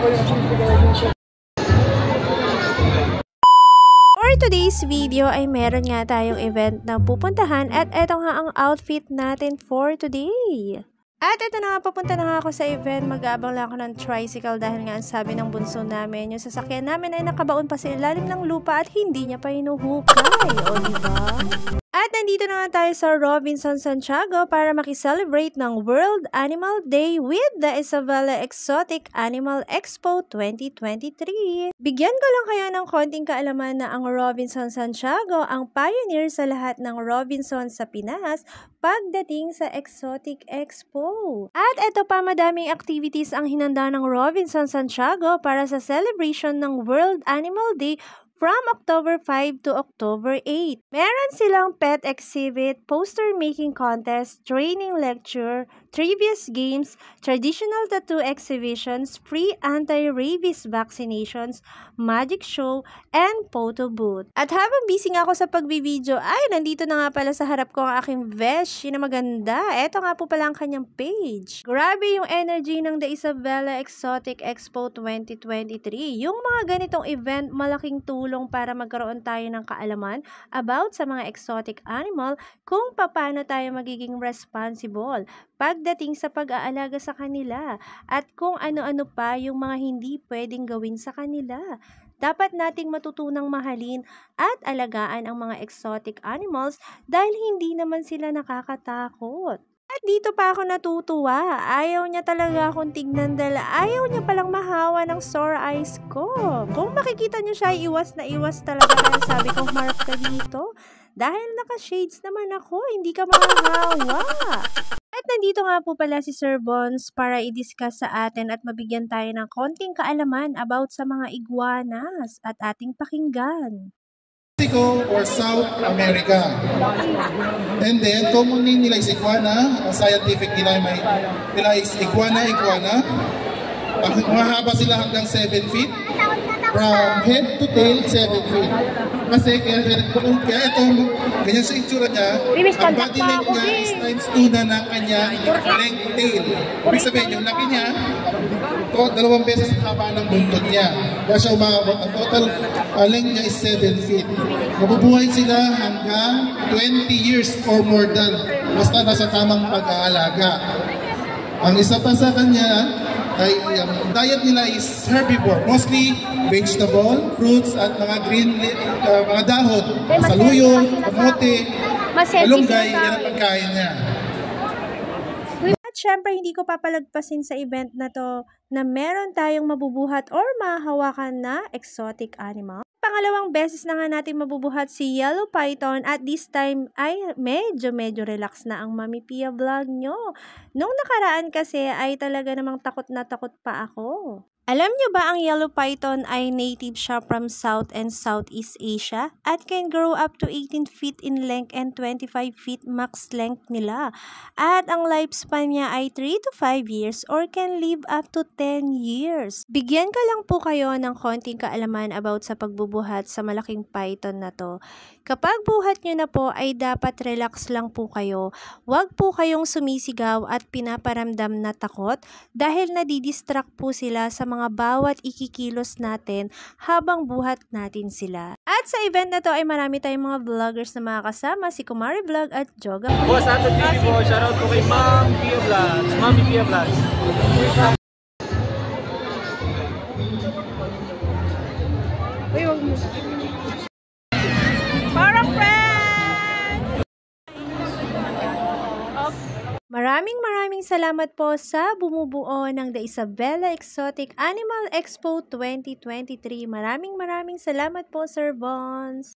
For today's video ay meron nga tayong event na pupuntahan at eto nga ang outfit natin for today. At ito na nga, papunta na nga ako sa event. Mag-aabang lang ako ng tricycle dahil nga ang sabi ng bunso namin, yung sasakyan namin ay nakabaon pa sa ilalim ng lupa at hindi niya pa hinuhukay. O diba? At nandito na nga tayo sa Robinson Santiago para makiselebrate ng World Animal Day with the Isabela Exotic Animal Expo 2023. Bigyan ko lang kayo ng konting kaalaman na ang Robinson Santiago ang pioneer sa lahat ng Robinson sa Pinas pagdating sa Exotic Expo. At ito pa, madaming activities ang hinanda ng Robinson Santiago para sa celebration ng World Animal Day from October 5 to October 8. Meron silang pet exhibit, poster making contest, training lecture, trivias games, traditional tattoo exhibitions, free anti-rabies vaccinations, magic show, and photo booth. At habang busy nga ako sa pagbibideo, ay nandito na nga pala sa harap ko ang aking besh na maganda. Eto nga po pala ang kanyang page. Grabe yung energy ng The Isabela Exotic Expo 2023. Yung mga ganitong event, malaking tulong para magkaroon tayo ng kaalaman about sa mga exotic animal kung paano tayo magiging responsible pagdating sa pag-aalaga sa kanila at kung ano-ano pa yung mga hindi pwedeng gawin sa kanila. Dapat nating matutunang mahalin at alagaan ang mga exotic animals dahil hindi naman sila nakakatakot. At dito pa ako natutuwa. Ayaw niya talaga akong tignan dahil ayaw niya palang mahawa ng sore eyes ko. Kung makikita niyo siya, iwas na iwas talaga dahil sabi ko, marap ka dito. Dahil naka-shades naman ako, hindi ka mahahawa. At nandito nga po pala si Sir Bons para i-discuss sa atin at mabigyan tayo ng konting kaalaman about sa mga iguanas at ating pakinggan. Mexico or South America. And then, common name nila is iguana. Ang scientific nila is iguana. Mahaba sila hanggang 7 feet. From head to tail, 7 feet. Kasi kaya itong ganyan sa itsura niya, ang body length niya is times 2 na ng kanyang length tail. Ibig sabihin, yung laki niya, 2 beses ang haba ng buntot niya. Kaya siya umabot. Ang total length niya is 7 feet. Mabubuhay sila hanggang 20 years or more than basta nasa tamang pag-aalaga. Ang isa pa sa kanya ay diet nila is herbivore, mostly vegetable, fruits at mga green mga dahon, saluyot, kamote, malunggay, yan ang pagkain niya. At syempre, hindi ko papalagpasin sa event na to na meron tayong mabubuhat or mahahawakan na exotic animal. Pangalawang beses na nga natin mabubuhat si Yellow Python at this time ay medyo relax na ang Mami Pia vlog nyo. Nung nakaraan kasi ay talaga namang takot na takot pa ako. Alam nyo ba ang Yellow Python ay native siya from South and Southeast Asia at can grow up to 18 feet in length and 25 feet max length nila. At ang lifespan niya ay 3 to 5 years or can live up to 10 years. Bigyan ko lang po kayo ng konting kaalaman about sa pagbubuhat sa malaking python na to. Kapag buhat nyo na po ay dapat relax lang po kayo. Huwag po kayong sumisigaw at pinaparamdam na takot dahil nadidistract po sila sa mga bawat ikikilos natin habang buhat natin sila. At sa event na to ay marami tayong mga vloggers na mga kasama, si Kumari Vlog at Joga. Boss, Ato TV po, shoutout po kay Ma'am Pia Vlogs, Mami Pia Vlogs. Uy, wag mo. Parang friends! Maraming salamat po sa bumubuo ng The Isabela Exotic Animal Expo 2023. Maraming salamat po, Sir Bons.